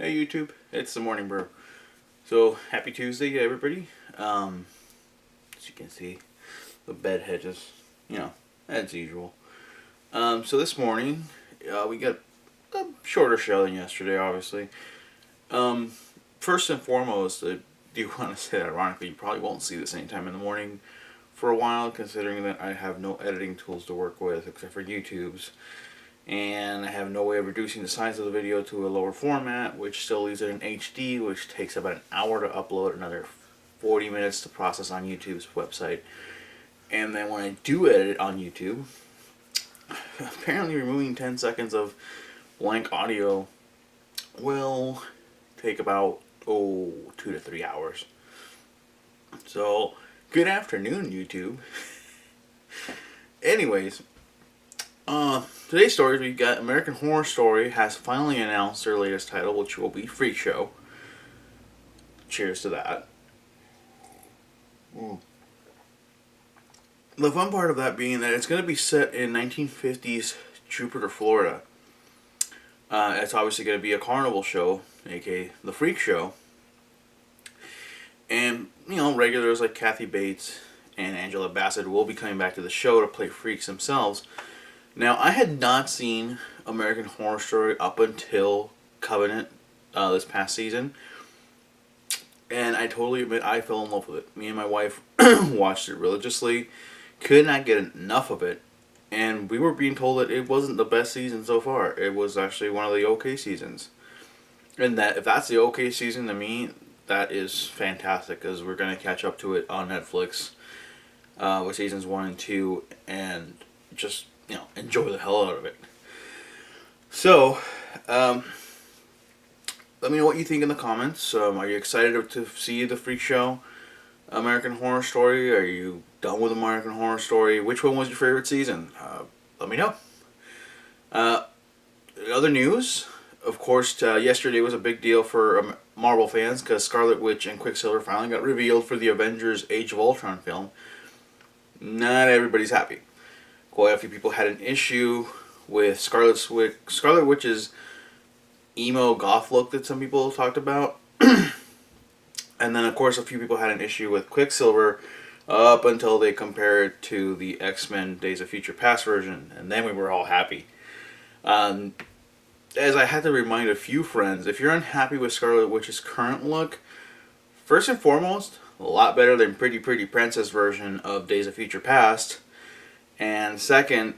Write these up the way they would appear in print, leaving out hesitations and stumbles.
Hey YouTube, it's the Morning Brew. So happy Tuesday, everybody. As you can see, the bed hedges, as usual. So this morning, we got a shorter show than yesterday, obviously. Um, First and foremost, I do want to say that ironically, you probably won't see this anytime in the morning for a while, considering that I have no editing tools to work with except for YouTube's. And I have no way of reducing the size of the video to a lower format, which still leaves it in HD, which takes about an hour to upload, another 40 minutes to process on YouTube's website. And then when I do edit it on YouTube, apparently removing 10 seconds of blank audio will take about 2 to 3 hours. So, good afternoon, YouTube. Anyways, today's stories, we've got American Horror Story has finally announced their latest title, which will be Freak Show. Cheers to that. The fun part of that being that it's going to be set in 1950s Jupiter, Florida. It's obviously going to be a carnival show, aka the Freak Show. And, regulars like Kathy Bates and Angela Bassett will be coming back to the show to play freaks themselves. Now, I had not seen American Horror Story up until Covenant this past season. And I totally admit I fell in love with it. Me and my wife watched it religiously. Could not get enough of it. And we were being told that it wasn't the best season so far. It was actually one of the okay seasons. And that if that's the okay season to me, that is fantastic. Because we're going to catch up to it on Netflix with seasons 1 and 2. And just enjoy the hell out of it. So, let me know what you think in the comments. Are you excited to see the Freak Show, American Horror Story? Are you done with American Horror Story? Which one was your favorite season? Let me know. Other news, of course, yesterday was a big deal for Marvel fans because Scarlet Witch and Quicksilver finally got revealed for the Avengers Age of Ultron film. Not everybody's happy. Quite a few people had an issue with Scarlet Witch's emo goth look that some people talked about. And then, of course, a few people had an issue with Quicksilver up until they compared it to the X-Men Days of Future Past version. And then we were all happy. As I had to remind a few friends, if you're unhappy with Scarlet Witch's current look, first and foremost, a lot better than Pretty Princess version of Days of Future Past. And second,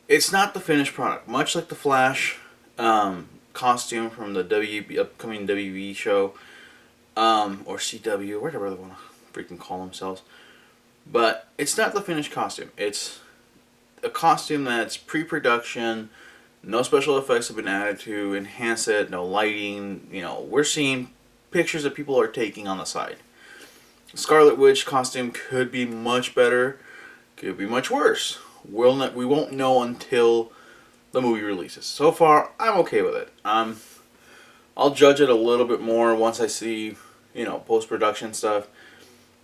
it's not the finished product. Much like the Flash costume from the upcoming WB show, or CW, whatever they want to freaking call themselves. But it's not the finished costume. It's a costume that's pre-production. No special effects have been added to enhance it. No lighting. We're seeing pictures that people are taking on the side. Scarlet Witch costume could be much better. Could be much worse. We won't know until the movie releases. So far, I'm okay with it. I'll judge it a little bit more once I see, post-production stuff.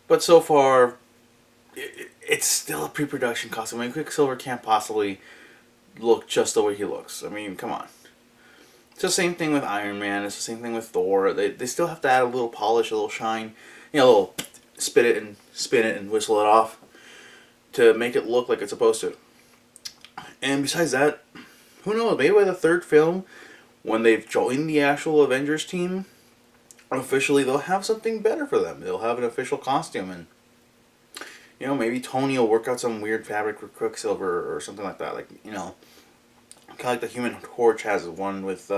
But so far, it's still a pre-production costume. I mean, Quicksilver can't possibly look just the way he looks. I mean, come on. It's the same thing with Iron Man. It's the same thing with Thor. They still have to add a little polish, a little shine. A little spit it and spin it and whistle it off to make it look like it's supposed to. And besides that, who knows, maybe by the third film, when they've joined the actual Avengers team, officially they'll have something better for them. They'll have an official costume, and maybe Tony will work out some weird fabric for Quicksilver or something like that. Like, kind of like the Human Torch has one with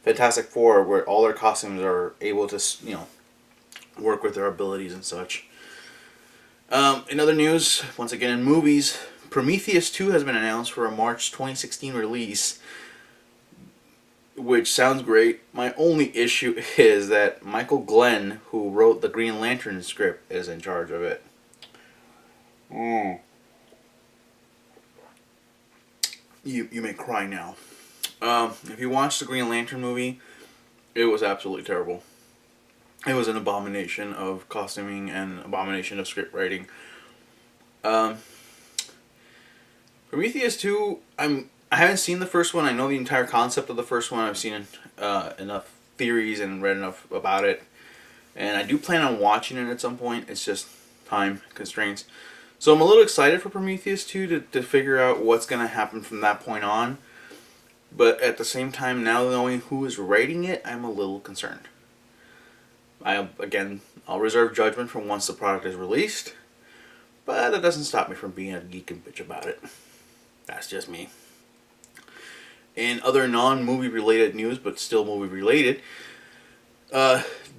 Fantastic Four, where all their costumes are able to, work with their abilities and such. In other news, once again in movies, Prometheus 2 has been announced for a March 2016 release, which sounds great. My only issue is that Michael Glenn, who wrote the Green Lantern script, is in charge of it. You may cry now. If you watched the Green Lantern movie, it was absolutely terrible. It was an abomination of costuming and abomination of script writing. Prometheus 2, I haven't seen the first one. I know the entire concept of the first one. I've seen enough theories and read enough about it. And I do plan on watching it at some point. It's just time constraints. So I'm a little excited for Prometheus 2 to figure out what's going to happen from that point on. But at the same time, now knowing who is writing it, I'm a little concerned. I'll reserve judgment for once the product is released. But that doesn't stop me from being a geek and bitch about it. That's just me. In other non-movie related news, but still movie related,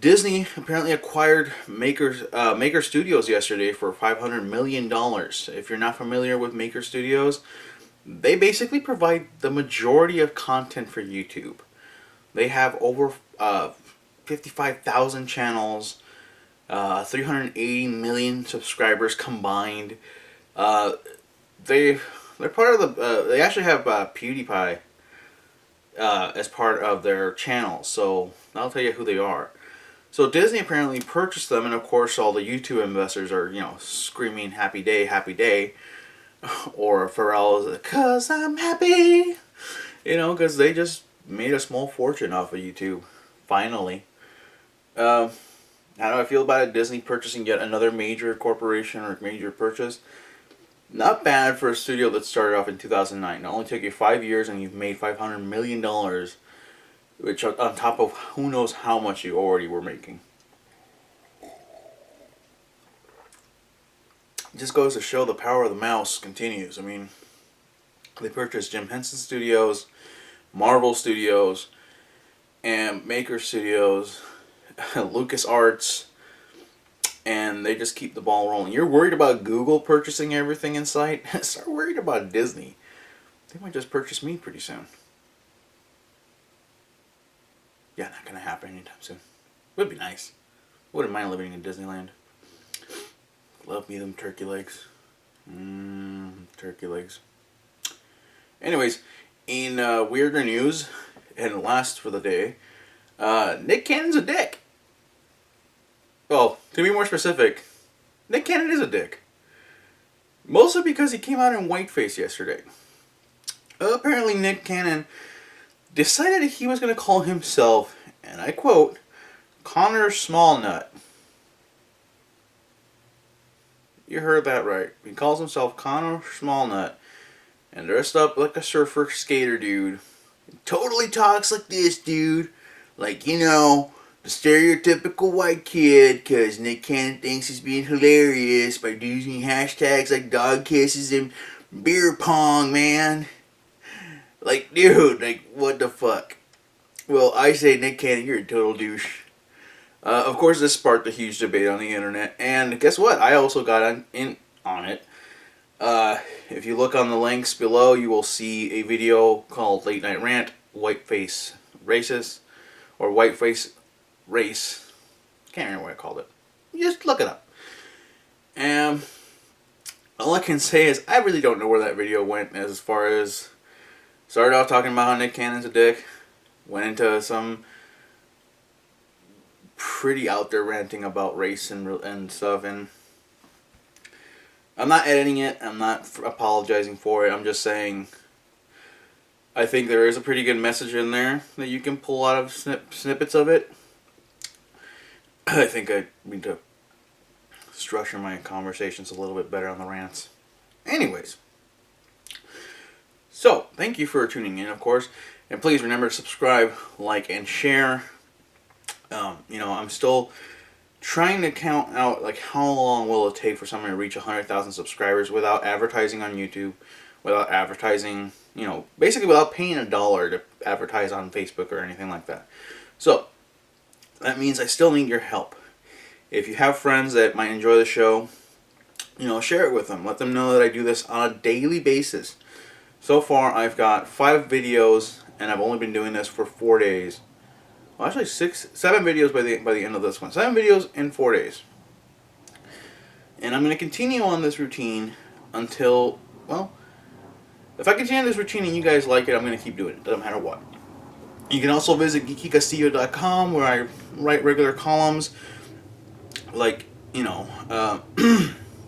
Disney apparently acquired Maker Studios yesterday for $500 million. If you're not familiar with Maker Studios, they basically provide the majority of content for YouTube. They have over 55,000 channels, 380 million subscribers combined. They're part of the. They actually have PewDiePie as part of their channel, so I'll tell you who they are. So Disney apparently purchased them, and of course all the YouTube investors are, screaming happy day, or Pharrell is 'cause I'm happy, because they just made a small fortune off of YouTube, finally. How do I feel about it? Disney purchasing yet another major corporation or major purchase. Not bad for a studio that started off in 2009. It only took you 5 years and you've made $500 million, which on top of who knows how much you already were making. It just goes to show the power of the mouse continues. I mean, they purchased Jim Henson Studios, Marvel Studios, and Maker Studios, LucasArts, and they just keep the ball rolling. You're worried about Google purchasing everything in sight? Start worried about Disney. They might just purchase me pretty soon. Yeah, not gonna happen anytime soon. Would be nice. Wouldn't mind living in Disneyland. Love me them turkey legs. Turkey legs. Anyways, in weirder news, and last for the day, Nick Cannon's a dick. Well, to be more specific, Nick Cannon is a dick. Mostly because he came out in whiteface yesterday. Apparently Nick Cannon decided that he was going to call himself, and I quote, Connor Smallnut. You heard that right. He calls himself Connor Smallnut, and dressed up like a surfer skater dude. He totally talks like this dude. Like, the stereotypical white kid, because Nick Cannon thinks he's being hilarious by using hashtags like dog kisses and beer pong, man. Like, dude, what the fuck? Well, I say, Nick Cannon, you're a total douche. Of course, this sparked a huge debate on the internet, and guess what? I also got in on it. If you look on the links below, you will see a video called Late Night Rant, Whiteface Racist, or Whiteface Race. Can't remember what I called it. You just look it up. And all I can say is I really don't know where that video went as far as started off talking about how Nick Cannon's a dick, went into some pretty out there ranting about race and stuff, and I'm not editing it, I'm not apologizing for it, I'm just saying I think there is a pretty good message in there that you can pull out of snippets of it. I think I need to structure my conversations a little bit better on the rants. Anyways, so thank you for tuning in, of course, and please remember to subscribe, like, and share. I'm still trying to count out how long will it take for someone to reach 100,000 subscribers without advertising on YouTube, without advertising, basically without paying $1 to advertise on Facebook or anything like that. So that means I still need your help. If you have friends that might enjoy the show, share it with them. Let them know that I do this on a daily basis. So far, I've got 5 videos, and I've only been doing this for 4 days. Well, actually 7 videos by the end of this one. 7 videos in 4 days. And I'm going to continue on this routine until, if I continue this routine and you guys like it, I'm going to keep doing it. Doesn't matter what. You can also visit geekycastillo.com where I write regular columns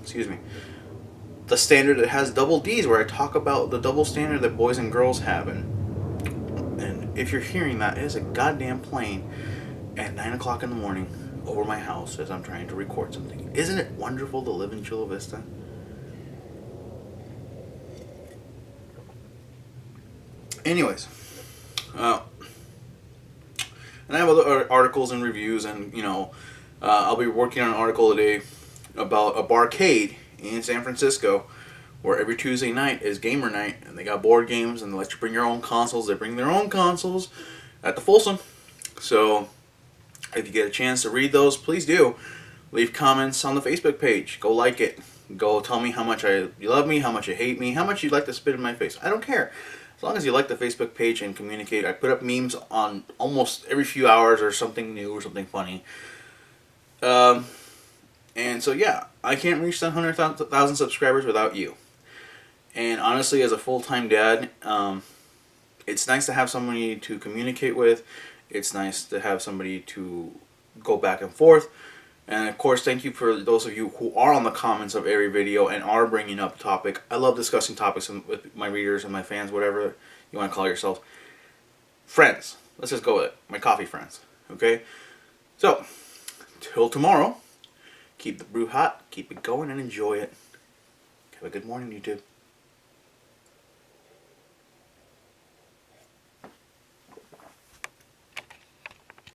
excuse me, the standard that has double D's, where I talk about the double standard that boys and girls have, and if you're hearing that, it is a goddamn plane at 9 o'clock in the morning over my house as I'm trying to record something. Isn't it wonderful to live in Chula Vista? Anyways, and I have other articles and reviews, and I'll be working on an article today about a barcade in San Francisco where every Tuesday night is gamer night, and they got board games, and they let you bring your own consoles. They bring their own consoles at the Folsom. So if you get a chance to read those, please do. Leave comments on the Facebook page. Go like it. Go tell me how much you love me, how much you hate me, how much you'd like to spit in my face. I don't care. As long as you like the Facebook page and communicate. I put up memes on almost every few hours or something new or something funny. And so yeah, I can't reach 100,000 subscribers without you. And honestly, as a full-time dad, it's nice to have somebody to communicate with. It's nice to have somebody to go back and forth. And of course, thank you for those of you who are on the comments of every video and are bringing up a topic. I love discussing topics with my readers and my fans, whatever you want to call yourselves. Friends. Let's just go with it. My coffee friends. Okay? So, till tomorrow, keep the brew hot, keep it going, and enjoy it. Have a good morning, YouTube.